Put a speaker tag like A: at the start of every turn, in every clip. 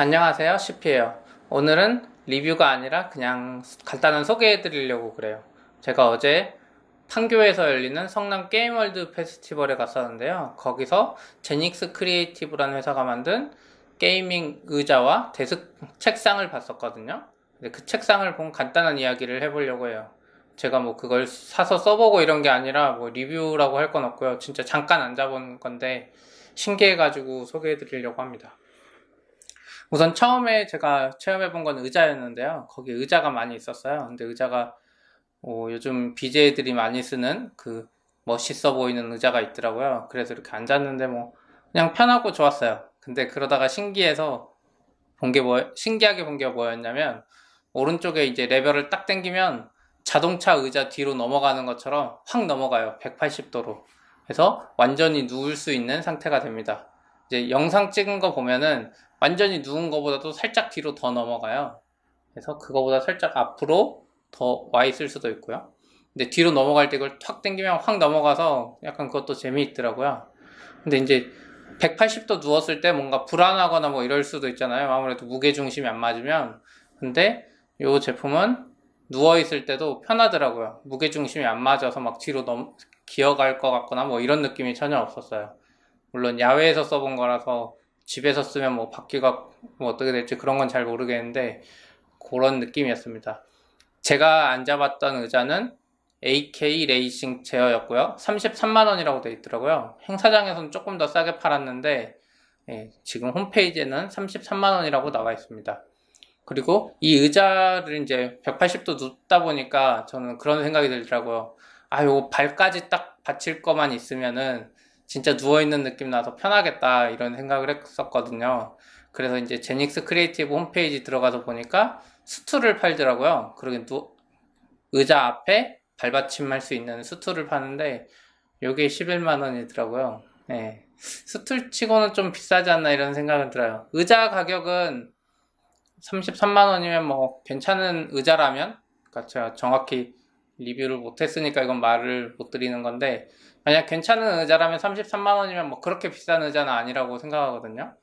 A: 안녕하세요, CP예요. 오늘은 리뷰가 아니라 그냥 간단한 소개해 드리려고 그래요. 제가 어제 판교에서 열리는 성남 게임월드 페스티벌에 갔었는데요. 거기서 제닉스 크리에이티브라는 회사가 만든 게이밍 의자와 책상을 봤었거든요. 근데 그 책상을 본 간단한 이야기를 해보려고 해요. 제가 뭐 그걸 사서 써보고 이런 게 아니라 뭐 리뷰라고 할 건 없고요. 진짜 잠깐 앉아본 건데 신기해가지고 소개해 드리려고 합니다. 우선 처음에 제가 체험해본 건 의자였는데요. 거기 의자가 많이 있었어요. 근데 의자가 요즘 BJ들이 많이 쓰는 그 멋있어 보이는 의자가 있더라고요. 그래서 이렇게 앉았는데 뭐 그냥 편하고 좋았어요. 근데 그러다가 신기하게 본 게 뭐였냐면 오른쪽에 이제 레버를 딱 당기면 자동차 의자 뒤로 넘어가는 것처럼 확 넘어가요. 180도로. 그래서 완전히 누울 수 있는 상태가 됩니다. 이제 영상 찍은 거 보면은 완전히 누운 거보다도 살짝 뒤로 더 넘어가요. 그래서 그거보다 살짝 앞으로 더 와 있을 수도 있고요. 근데 뒤로 넘어갈 때 이걸 탁 당기면 확 넘어가서 약간 그것도 재미있더라고요. 근데 이제 180도 누웠을 때 뭔가 불안하거나 뭐 이럴 수도 있잖아요. 아무래도 무게중심이 안 맞으면. 근데 이 제품은 누워있을 때도 편하더라고요. 무게중심이 안 맞아서 막 기어갈 것 같거나 뭐 이런 느낌이 전혀 없었어요. 물론 야외에서 써본 거라서 집에서 쓰면 뭐 바퀴가 뭐 어떻게 될지 그런 건 잘 모르겠는데 그런 느낌이었습니다. 제가 앉아봤던 의자는 AK 레이싱 제어였고요. 33만 원이라고 되어 있더라고요. 행사장에서는 조금 더 싸게 팔았는데 지금 홈페이지에는 33만 원이라고 나와 있습니다. 그리고 이 의자를 이제 180도 눕다 보니까 저는 그런 생각이 들더라고요. 아, 요거 발까지 딱 받칠 거만 있으면은 진짜 누워있는 느낌 나서 편하겠다 이런 생각을 했었거든요. 그래서 이제 제닉스 크리에이티브 홈페이지 들어가서 보니까 스툴을 팔더라고요. 그리고 의자 앞에 발받침할 수 있는 스툴을 파는데 요게 11만 원이더라고요. 네. 스툴 치고는 좀 비싸지 않나 이런 생각은 들어요. 의자 가격은 33만 원이면 뭐 괜찮은 의자라면, 그러니까 제가 정확히 리뷰를 못했으니까 이건 말을 못 드리는 건데, 만약 괜찮은 의자라면 33만 원이면 뭐 그렇게 비싼 의자는 아니라고 생각하거든요.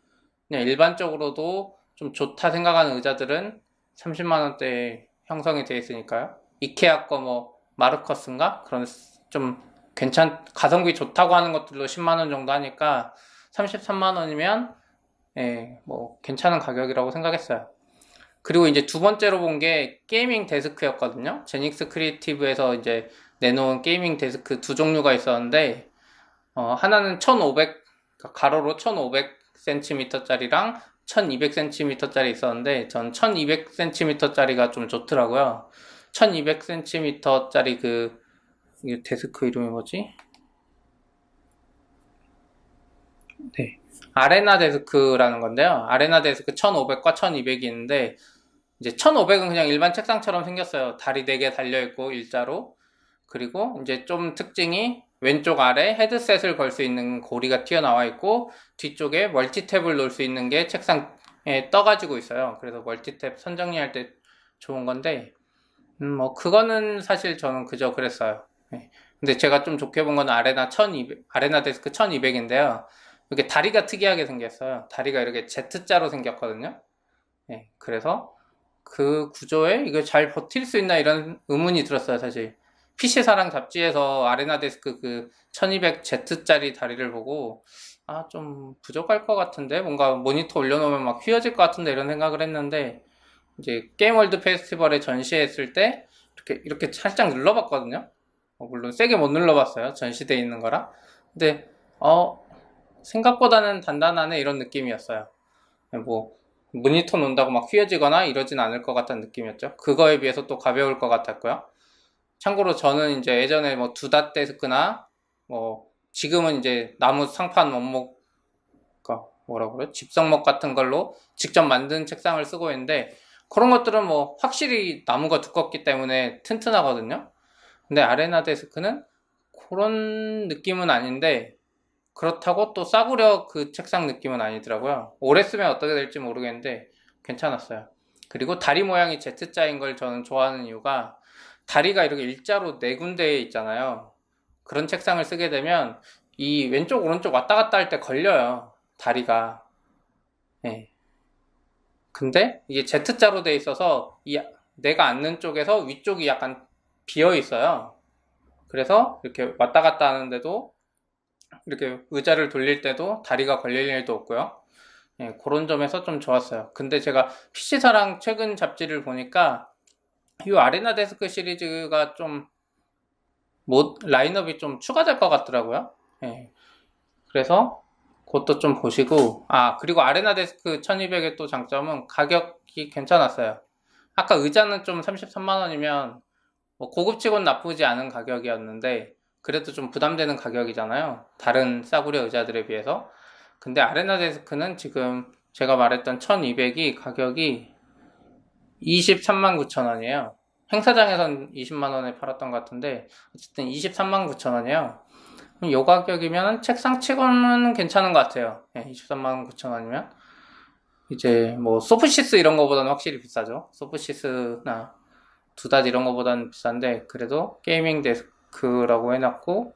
A: 그냥 일반적으로도 좀 좋다 생각하는 의자들은 30만 원대에 형성이 되어 있으니까요. 이케아 거 뭐 마르커스인가? 그런 좀 가성비 좋다고 하는 것들도 10만 원 정도 하니까 33만 원이면 뭐 괜찮은 가격이라고 생각했어요. 그리고 이제 두 번째로 본 게 게이밍 데스크였거든요. 제닉스 크리에이티브에서 이제 내놓은 게이밍 데스크 두 종류가 있었는데, 하나는 1500, 가로로 1500cm짜리랑 1200cm짜리 있었는데, 전 1200cm짜리가 좀 좋더라고요. 1200cm짜리 이 데스크 이름이 뭐지? 네. 아레나 데스크라는 건데요. 아레나 데스크 1500과 1200이 있는데, 이제 1500은 그냥 일반 책상처럼 생겼어요. 다리 4개 달려있고 일자로. 그리고 이제 좀 특징이 왼쪽 아래 헤드셋을 걸 수 있는 고리가 튀어나와 있고 뒤쪽에 멀티탭을 놓을 수 있는 게 책상에 떠가지고 있어요. 그래서 멀티탭 선정리할 때 좋은 건데 뭐 그거는 사실 저는 그저 그랬어요. 근데 제가 좀 좋게 본 건 아레나 데스크 1200인데요. 이게 다리가 특이하게 생겼어요. 다리가 이렇게 Z자로 생겼거든요. 그래서 그 구조에 이거 잘 버틸 수 있나 이런 의문이 들었어요, 사실. PC사랑 잡지에서 아레나 데스크 그 1200Z짜리 다리를 보고, 아, 좀 부족할 것 같은데? 뭔가 모니터 올려놓으면 막 휘어질 것 같은데? 이런 생각을 했는데, 이제 게임월드 페스티벌에 전시했을 때, 이렇게 살짝 눌러봤거든요? 물론 세게 못 눌러봤어요. 전시돼 있는 거라. 근데, 생각보다는 단단하네, 이런 느낌이었어요. 뭐, 모니터 놓는다고 막 휘어지거나 이러진 않을 것 같다는 느낌이었죠. 그거에 비해서 또 가벼울 것 같았고요. 참고로 저는 이제 예전에 뭐 두다 데스크나 뭐 지금은 이제 나무 상판 원목 뭐라고 그래? 집성목 같은 걸로 직접 만든 책상을 쓰고 있는데 그런 것들은 뭐 확실히 나무가 두껍기 때문에 튼튼하거든요. 근데 아레나 데스크는 그런 느낌은 아닌데 그렇다고 또 싸구려 그 책상 느낌은 아니더라고요. 오래 쓰면 어떻게 될지 모르겠는데 괜찮았어요. 그리고 다리 모양이 Z자인 걸 저는 좋아하는 이유가 다리가 이렇게 일자로 네 군데에 있잖아요. 그런 책상을 쓰게 되면 이 왼쪽 오른쪽 왔다 갔다 할 때 걸려요. 다리가. 예. 근데 이게 Z자로 돼 있어서 내가 앉는 쪽에서 위쪽이 약간 비어 있어요. 그래서 이렇게 왔다 갔다 하는데도 이렇게 의자를 돌릴 때도 다리가 걸릴 일도 없고요. 예, 그런 점에서 좀 좋았어요. 근데 제가 PC사랑 최근 잡지를 보니까 이 아레나 데스크 시리즈가 좀 라인업이 좀 추가될 것 같더라고요. 예, 그래서 그것도 좀 보시고, 그리고 아레나 데스크 1200의 또 장점은 가격이 괜찮았어요. 아까 의자는 좀 33만 원이면 뭐 고급치곤 나쁘지 않은 가격이었는데 그래도 좀 부담되는 가격이잖아요. 다른 싸구려 의자들에 비해서. 근데 아레나 데스크는 지금 제가 말했던 1200이 가격이 23만 9천 원이에요. 행사장에선 20만 원에 팔았던 것 같은데 어쨌든 23만 9천 원이에요. 이 가격이면 책상 치고는 괜찮은 것 같아요. 23만 9천 원이면. 이제 뭐 소프시스 이런 거보다는 확실히 비싸죠. 소프시스나 두닷 이런 거보다는 비싼데 그래도 게이밍 데스크라고 해놨고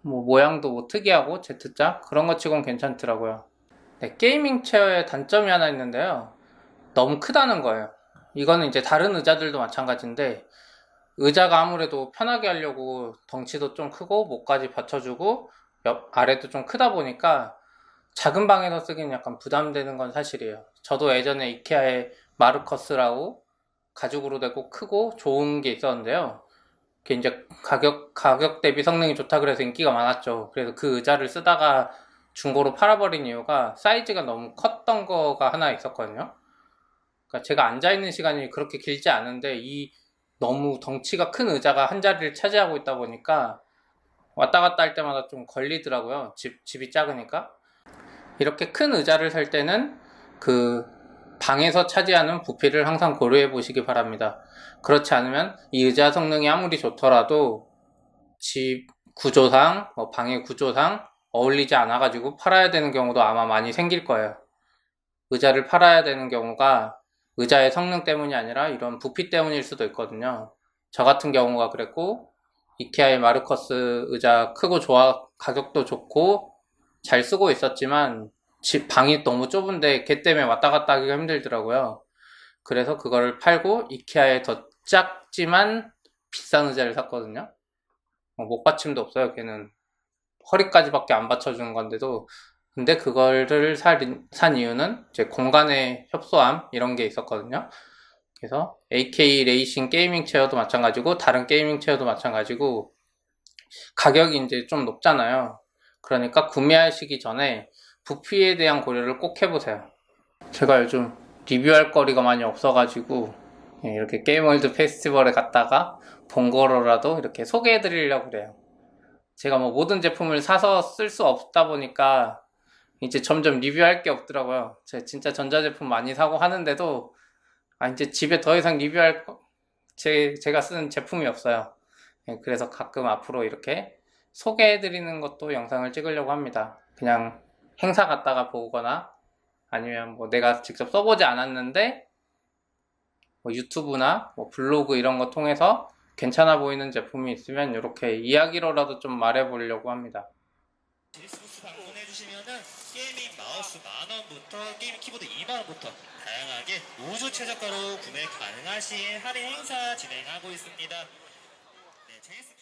A: 뭐 모양도 뭐 특이하고 Z자 그런 거 치곤 괜찮더라고요. 네, 게이밍 체어의 단점이 하나 있는데요. 너무 크다는 거예요. 이거는 이제 다른 의자들도 마찬가지인데 의자가 아무래도 편하게 하려고 덩치도 좀 크고 목까지 받쳐주고 아래도 좀 크다 보니까 작은 방에서 쓰기는 약간 부담되는 건 사실이에요. 저도 예전에 이케아의 마르커스라고 가죽으로 되고 크고 좋은 게 있었는데요. 그게 이제 가격 대비 성능이 좋다 그래서 인기가 많았죠. 그래서 그 의자를 쓰다가 중고로 팔아버린 이유가 사이즈가 너무 컸던 거가 하나 있었거든요. 그러니까 제가 앉아있는 시간이 그렇게 길지 않은데 이 너무 덩치가 큰 의자가 한 자리를 차지하고 있다 보니까 왔다 갔다 할 때마다 좀 걸리더라고요. 집이 작으니까. 이렇게 큰 의자를 살 때는 그 방에서 차지하는 부피를 항상 고려해 보시기 바랍니다. 그렇지 않으면 이 의자 성능이 아무리 좋더라도 집 구조상, 방의 구조상 어울리지 않아가지고 팔아야 되는 경우도 아마 많이 생길 거예요. 의자를 팔아야 되는 경우가 의자의 성능 때문이 아니라 이런 부피 때문일 수도 있거든요. 저 같은 경우가 그랬고 이케아의 마르커스 의자 크고 좋아 가격도 좋고 잘 쓰고 있었지만 집 방이 너무 좁은데 걔 때문에 왔다 갔다 하기가 힘들더라고요. 그래서 그거를 팔고 이케아의 더 작지만 비싼 의자를 샀거든요. 목받침도 없어요. 걔는 허리까지밖에 안 받쳐주는 건데도 근데 그거를 산 이유는 이제 공간의 협소함 이런 게 있었거든요. 그래서 AK 레이싱 게이밍 체어도 마찬가지고 다른 게이밍 체어도 마찬가지고 가격이 이제 좀 높잖아요. 그러니까 구매하시기 전에 부피에 대한 고려를 꼭 해보세요. 제가 요즘 리뷰할 거리가 많이 없어가지고 이렇게 게임월드 페스티벌에 갔다가 본 거로라도 이렇게 소개해 드리려고 그래요. 제가 뭐 모든 제품을 사서 쓸 수 없다 보니까 이제 점점 리뷰할 게 없더라고요. 제가 진짜 전자제품 많이 사고 하는데도 이제 집에 더 이상 제가 쓰는 제품이 없어요. 그래서 가끔 앞으로 이렇게 소개해드리는 것도 영상을 찍으려고 합니다. 그냥 행사 갔다가 보거나 아니면 뭐 내가 직접 써보지 않았는데 뭐 유튜브나 뭐 블로그 이런 거 통해서 괜찮아 보이는 제품이 있으면 이렇게 이야기로라도 좀 말해보려고 합니다.
B: 방문해주시면은 게이밍 마우스 10,000원부터 게이밍 키보드 20,000원부터 다양하게 우수 최저가로 구매 가능하신 할인 행사 진행하고 있습니다. 네, 재밌습니다.